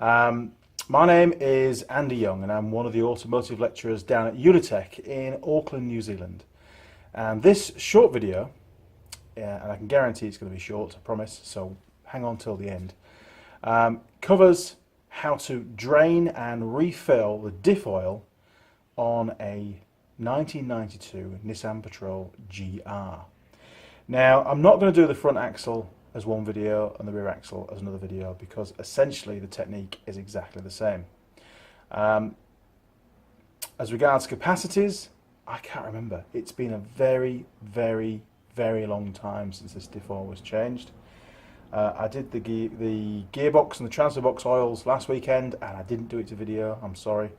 My name is Andy Young and I'm one of the automotive lecturers down at Unitec in Auckland, New Zealand. And this short video, and I can guarantee it's going to be short, I promise, so hang on till the end, covers how to drain and refill the diff oil on a 1992 Nissan Patrol GR. Now, I'm not going to do the front axle as one video and the rear axle as another video because essentially the technique is exactly the same. As regards capacities, I can't remember. It's been a very, very, very long time since this diff oil was changed. I did the gearbox and the transfer box oils last weekend and I didn't do it to video, I'm sorry.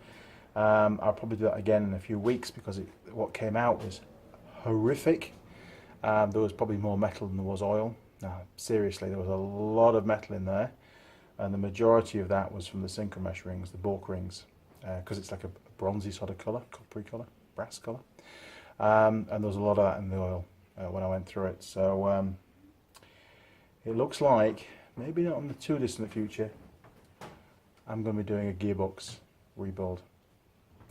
I'll probably do that again in a few weeks because what came out was horrific. There was probably more metal than there was oil. Now, seriously, there was a lot of metal in there, and the majority of that was from the synchromesh rings, the Bork rings, because it's like a bronzy sort of colour, coppery colour, brass colour, and there was a lot of that in the oil when I went through it. So it looks like, maybe not in the too distant future, I'm going to be doing a gearbox rebuild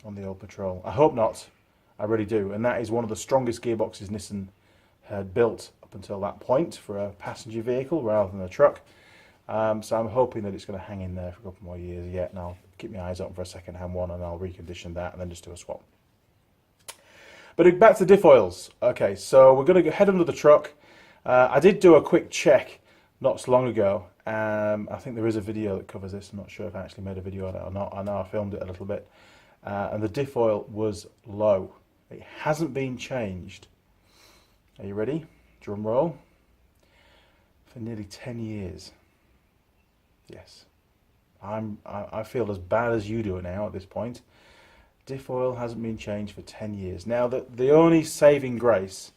on the old Patrol. I hope not, I really do, and that is one of the strongest gearboxes Nissan had built up until that point for a passenger vehicle rather than a truck. So I'm hoping that it's going to hang in there for a couple more years yet, and I'll keep my eyes open for a second hand one and I'll recondition that and then just do a swap. But back to the diff oils. Okay, so we're going to head under the truck. I did do a quick check not so long ago. I think there is a video that covers this. I'm not sure if I actually made a video on it or not. I know I filmed it a little bit. And the diff oil was low. It hasn't been changed. Are you ready? Drum roll. For nearly 10 years. Yes. I feel as bad as you do now at this point. Diff oil hasn't been changed for 10 years. Now, the only saving grace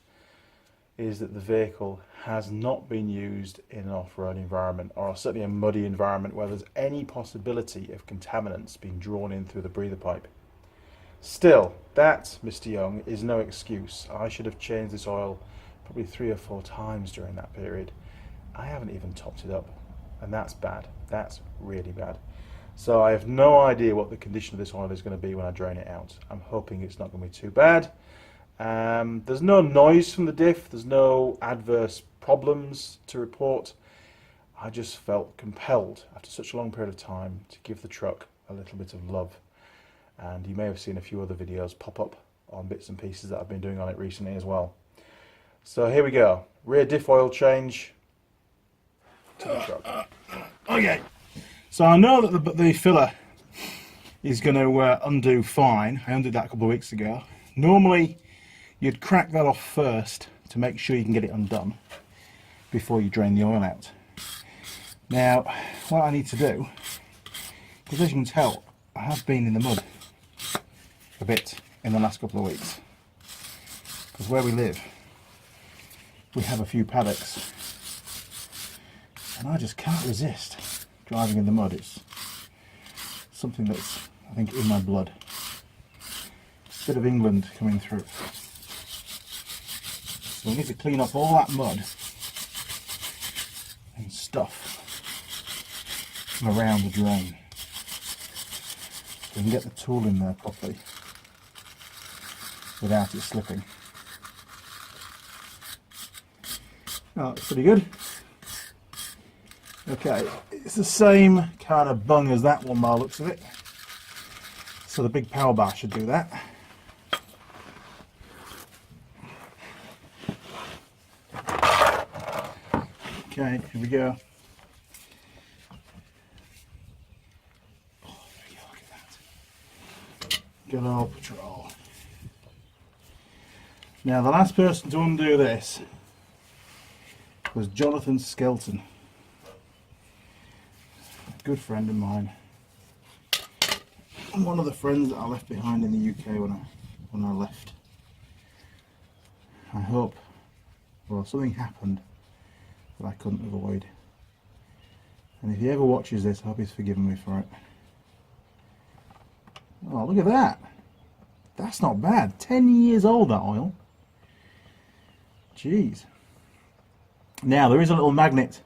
is that the vehicle has not been used in an off-road environment, or certainly a muddy environment where there's any possibility of contaminants being drawn in through the breather pipe. Still, that, Mr. Young, is no excuse. I should have changed this oil probably 3 or 4 times during that period. I haven't even topped it up, and that's bad. That's really bad. So I have no idea what the condition of this oil is going to be when I drain it out. I'm hoping it's not going to be too bad. There's no noise from the diff. There's no adverse problems to report. I just felt compelled after such a long period of time to give the truck a little bit of love. And you may have seen a few other videos pop up on bits and pieces that I've been doing on it recently as well. So here we go. Rear diff oil change to the truck. Okay. So I know that the filler is going to undo fine. I undid that a couple of weeks ago. Normally you'd crack that off first to make sure you can get it undone before you drain the oil out. Now what I need to do, because as you can tell I have been in the mud a bit in the last couple of weeks, because where we live we have a few paddocks and I just can't resist driving in the mud. It's something that's, I think, in my blood. A bit of England coming through. So we need to clean up all that mud and stuff from around the drain so we can get the tool in there properly without it slipping. Oh, that's pretty good. Okay, it's the same kind of bung as that one by the looks of it. So the big power bar should do that. Okay, here we go. Oh, there you go, look at that. Good old Patrol. Now the last person to undo this was Jonathan Skelton. Good friend of mine, and one of the friends that I left behind in the UK when I left. I hope, well, something happened that I couldn't avoid, and if he ever watches this, I hope he's forgiven me for it. Oh, look at that! That's not bad. 10 years old, that oil. Jeez. Now there is a little magnet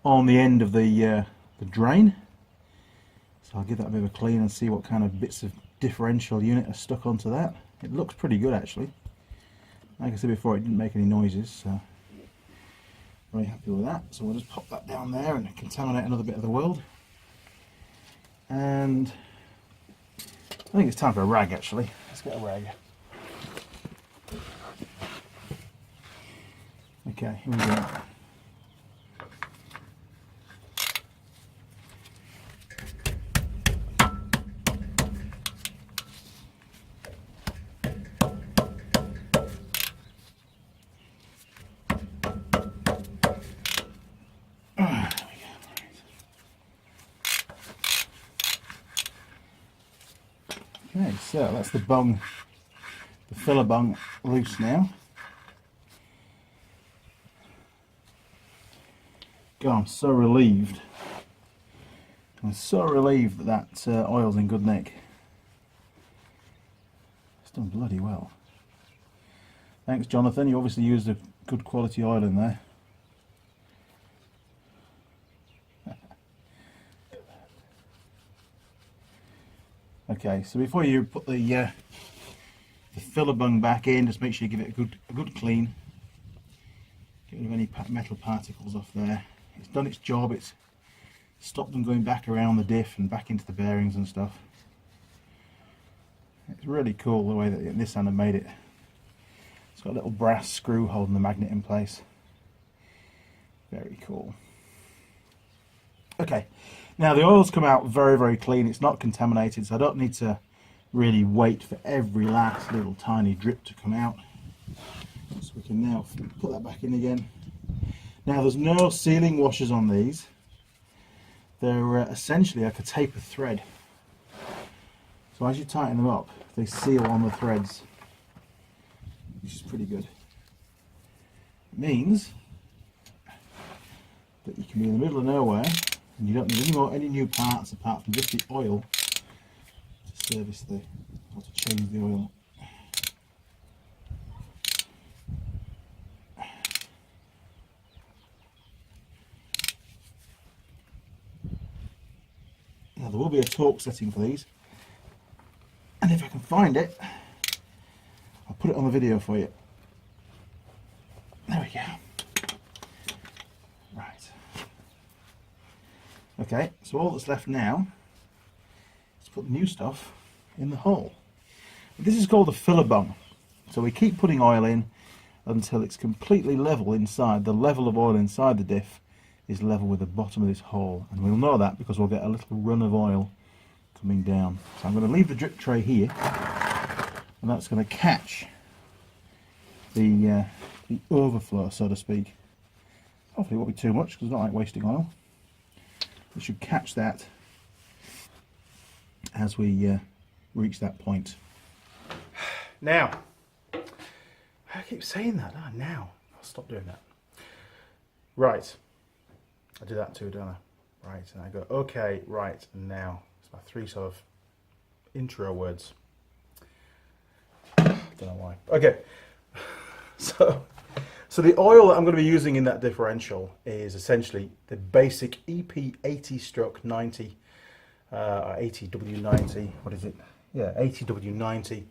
on the end of the drain, So I'll give that a bit of a clean and see what kind of bits of differential unit are stuck onto that. It looks pretty good actually. Like I said before, it didn't make any noises, so very happy with that. So we'll just pop that down there and contaminate another bit of the world. And I think it's time for a rag actually. Let's get a rag. Okay, here we go. Okay, so that's the bung, the filler bung loose now. God, I'm so relieved. I'm so relieved that that oil's in good nick. It's done bloody well. Thanks, Jonathan. You obviously used a good quality oil in there. Okay, so before you put the filler bung back in, just make sure you give it a good clean. Get rid of any metal particles off there. It's done its job. It's stopped them going back around the diff and back into the bearings and stuff. It's really cool the way that Nissan have made it. It's got a little brass screw holding the magnet in place. Very cool. Okay, now the oil's come out very, very clean. It's not contaminated, so I don't need to really wait for every last little tiny drip to come out. So we can now put that back in again. Now there's no sealing washers on these. They're essentially like a taper thread. So as you tighten them up, they seal on the threads, which is pretty good. It means that you can be in the middle of nowhere and you don't need any new parts apart from just the oil to service the, or to change the oil. Now there will be a torque setting for these, and if I can find it, I'll put it on the video for you. There we go. Right. Okay, so all that's left now is to put the new stuff in the hole. This is called the filler bung. So we keep putting oil in until it's completely level inside. The level of oil inside the diff is level with the bottom of this hole, and we'll know that because we'll get a little run of oil coming down. So I'm going to leave the drip tray here, and that's going to catch the overflow, so to speak. Hopefully it won't be too much because it's not like wasting oil. We should catch that as we reach that point. Now, I keep saying that, now. I'll stop doing that. Right. I do that too, don't I? Right, and I go, okay, right, and now. It's my three sort of intro words. Don't know why. Okay, so the oil that I'm going to be using in that differential is essentially the basic EP80/90, or 80W90, what is it? Yeah, 80W90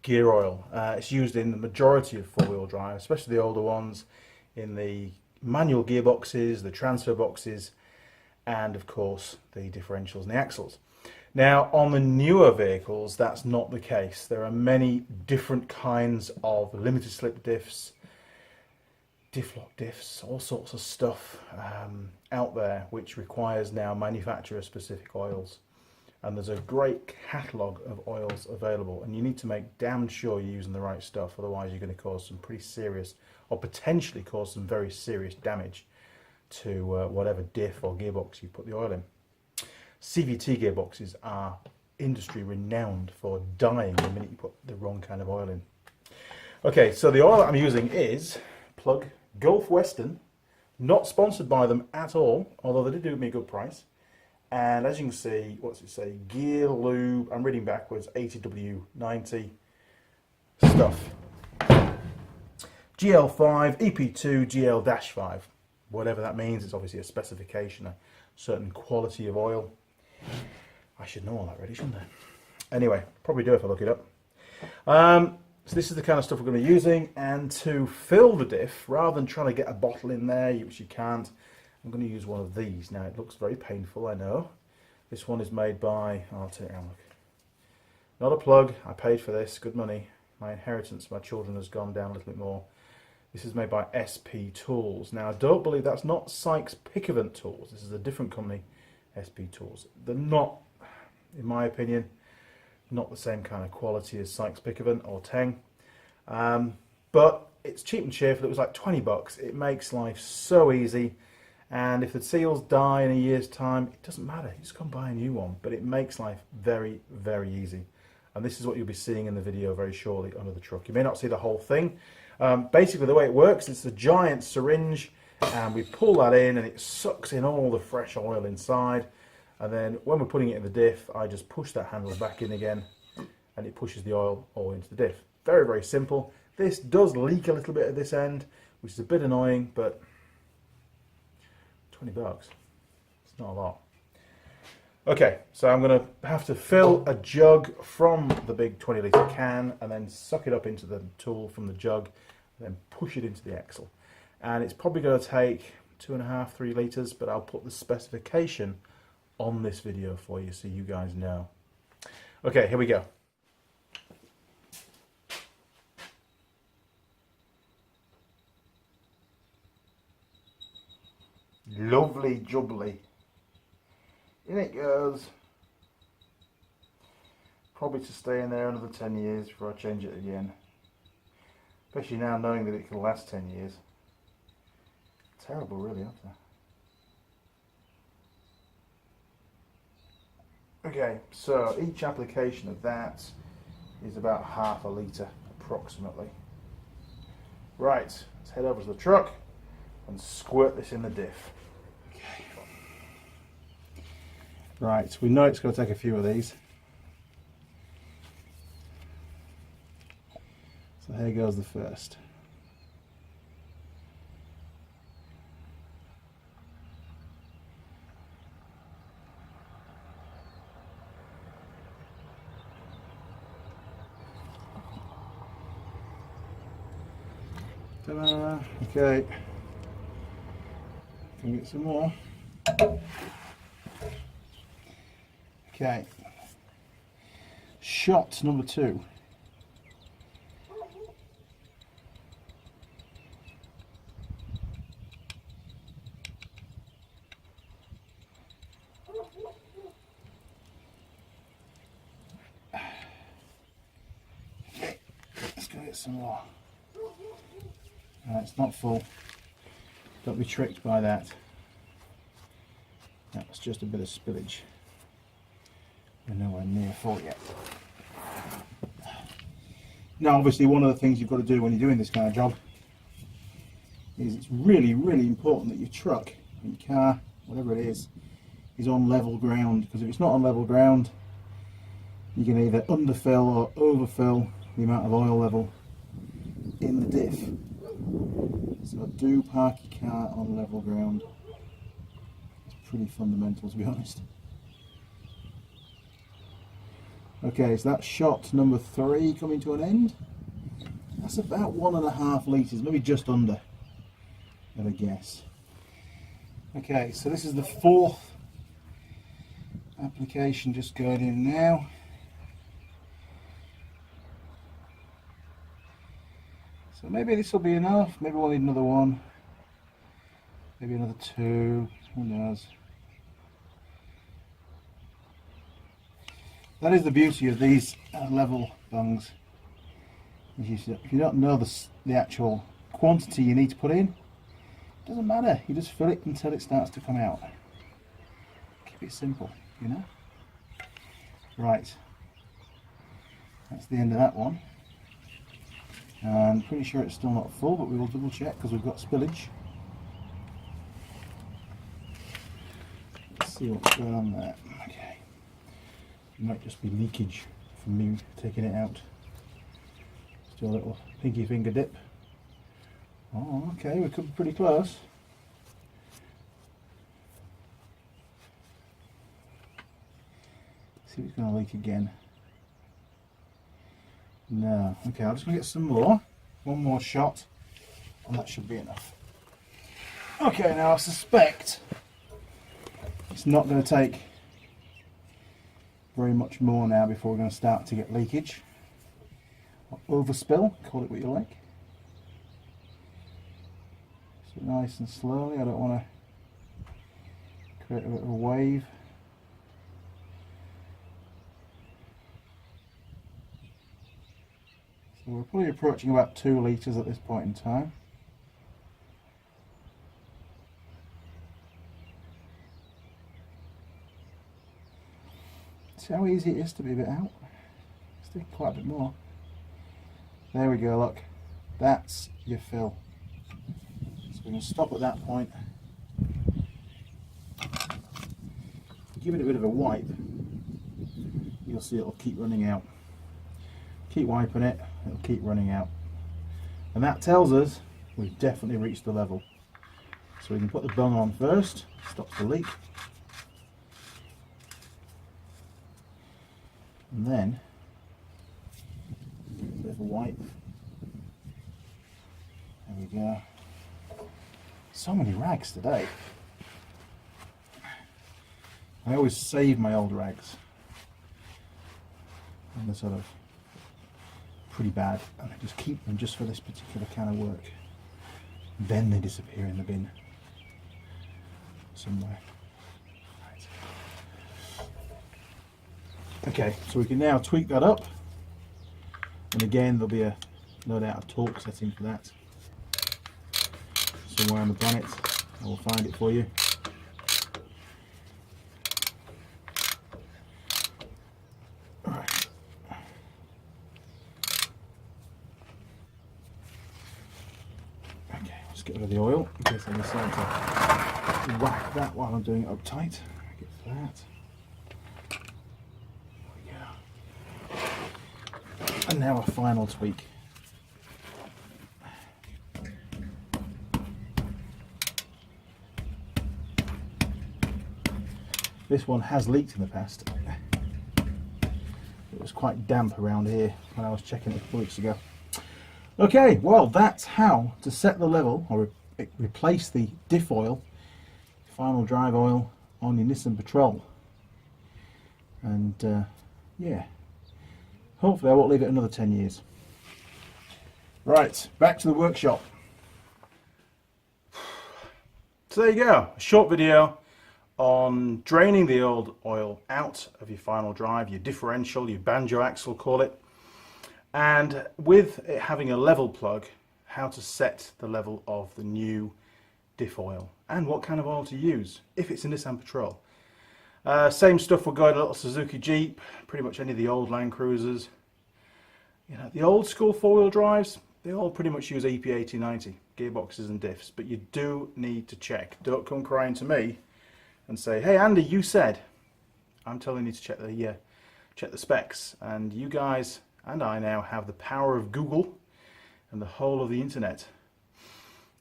gear oil. It's used in the majority of four-wheel drive, especially the older ones, in the manual gearboxes, the transfer boxes, and of course the differentials and the axles. Now on the newer vehicles that's not the case. There are many different kinds of limited slip diffs, diff lock diffs, all sorts of stuff out there which requires now manufacturer specific oils, and there's a great catalogue of oils available, and you need to make damn sure you're using the right stuff, otherwise you're going to cause some pretty serious, or potentially cause some very serious damage to whatever diff or gearbox you put the oil in. CVT gearboxes are industry renowned for dying the minute you put the wrong kind of oil in. Okay, so the oil that I'm using is Plug Gulf Western, not sponsored by them at all, although they did do me a good price. And as you can see, what's it say? Gear lube, I'm reading backwards, 80W90 stuff. GL5, EP2, GL-5. Whatever that means, it's obviously a specification, a certain quality of oil. I should know all that already, shouldn't I? Anyway, probably do if I look it up. So this is the kind of stuff we're going to be using, and to fill the diff, rather than trying to get a bottle in there, which you can't, I'm going to use one of these. Now it looks very painful, I know. This one is made by, I'll take it around, look. Not a plug, I paid for this, good money. My inheritance, my children has gone down a little bit more. This is made by SP Tools. Now I don't believe that's not Sykes Pickavant Tools, this is a different company, SP Tools. They're not, in my opinion, not the same kind of quality as Sykes Pickavant or Teng, but it's cheap and cheerful. It was like 20 bucks. It makes life so easy, and if the seals die in a year's time, it doesn't matter, you just go and buy a new one, but it makes life very, very easy. And this is what you'll be seeing in the video very shortly under the truck. You may not see the whole thing. Basically the way it works, it's a giant syringe, and we pull that in and it sucks in all the fresh oil inside. And then when we're putting it in the diff, I just push that handle back in again and it pushes the oil all into the diff. Very, very simple. This does leak a little bit at this end, which is a bit annoying, but 20 bucks, it's not a lot. Okay, so I'm going to have to fill a jug from the big 20 litre can and then suck it up into the tool from the jug and then push it into the axle. And it's probably going to take 2.5, 3 litres, but I'll put the specification on this video for you so you guys know. Okay, here we go. Lovely jubbly. In it goes. Probably to stay in there another 10 years before I change it again. Especially now knowing that it can last 10 years. Terrible really, aren't they? Okay, so each application of that is about ½ litre approximately. Right, let's head over to the truck and squirt this in the diff. Okay. Right, we know it's going to take a few of these. So here goes the first. Okay, can we get some more? Okay, shot number 2. Okay, let's go get some more. It's not full. Don't be tricked by that. That's just a bit of spillage. We're nowhere near full yet. Now obviously one of the things you've got to do when you're doing this kind of job is it's really, really important that your truck, your car, whatever it is on level ground, because if it's not on level ground you can either underfill or overfill the amount of oil level in the diff. So do park your car on level ground. It's pretty fundamental, to be honest. Okay, so that's shot number 3 coming to an end. That's about 1.5 litres, maybe just under, at a guess. Okay, so this is the 4th application just going in now. So maybe this will be enough, maybe we'll need another one, maybe another 2, who knows. That is the beauty of these level bungs. If you don't know the actual quantity you need to put in, it doesn't matter, you just fill it until it starts to come out. Keep it simple, you know. Right, that's the end of that one. I'm pretty sure it's still not full, but we will double check because we've got spillage. Let's see what's going on there. Okay, it might just be leakage from me taking it out. Let's do a little pinky finger dip. Oh, okay, we could be pretty close. See if it's going to leak again. No. Okay, I'm just going to get some more. One more shot, and that should be enough. Okay, now I suspect it's not going to take very much more now before we're going to start to get leakage. Or overspill, call it what you like. So nice and slowly, I don't want to create a bit of a wave. So we're probably approaching about 2 litres at this point in time. See how easy it is to be a bit out? Still quite a bit more. There we go, look. That's your fill. So we're going to stop at that point. Give it a bit of a wipe. You'll see it'll keep running out. Keep wiping it, it'll keep running out. And that tells us we've definitely reached the level. So we can put the bung on first, stops the leak. And then a bit of a wipe. There we go. So many rags today. I always save my old rags. And they're sort of pretty bad, and I just keep them just for this particular kind of work. Then they disappear in the bin somewhere. Right. Okay, so we can now tweak that up, and again there'll be no doubt a torque setting for that somewhere on the planet. I will find it for you. Get rid of the oil in case I decide to whack that while I'm doing it up tight. Get that. There we go. And now a final tweak. This one has leaked in the past. It was quite damp around here when I was checking it a few weeks ago. Okay, well that's how to set the level or replace the diff oil, final drive oil on your Nissan Patrol. And yeah, hopefully I won't leave it another 10 years. Right, back to the workshop. So there you go, a short video on draining the old oil out of your final drive, your differential, your banjo axle call it. And with it having a level plug, how to set the level of the new diff oil and what kind of oil to use if it's a Nissan Patrol. Same stuff will go in a little Suzuki Jeep, pretty much any of the old Land Cruisers. You know, the old school four-wheel drives, they all pretty much use EP8090 gearboxes and diffs, but you do need to check. Don't come crying to me and say, "Hey Andy, you said." I'm telling you to check the specs, and you guys and I now have the power of Google and the whole of the internet.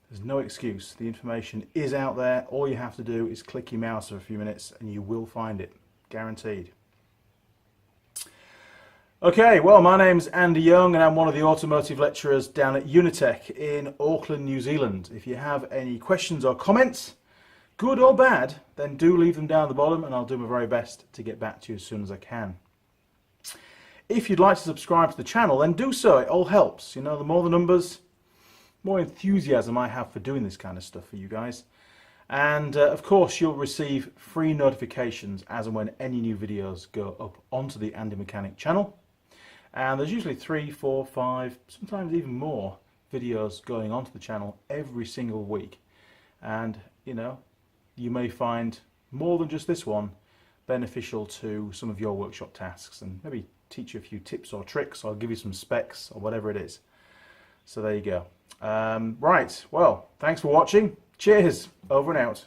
There's no excuse. The information is out there. All you have to do is click your mouse for a few minutes and you will find it. Guaranteed. Okay, well, my name's Andy Young and I'm one of the automotive lecturers down at Unitech in Auckland, New Zealand. If you have any questions or comments, good or bad, then do leave them down at the bottom and I'll do my very best to get back to you as soon as I can. If you'd like to subscribe to the channel, then do so. It all helps. You know, the more the numbers, more enthusiasm I have for doing this kind of stuff for you guys. And of course, you'll receive free notifications as and when any new videos go up onto the Andy Mechanic channel. And there's usually 3, 4, 5, sometimes even more videos going onto the channel every single week. And, you know, you may find more than just this one beneficial to some of your workshop tasks and maybe teach you a few tips or tricks or give you some specs or whatever it is. So there you go. Right, well, thanks for watching. Cheers, over and out.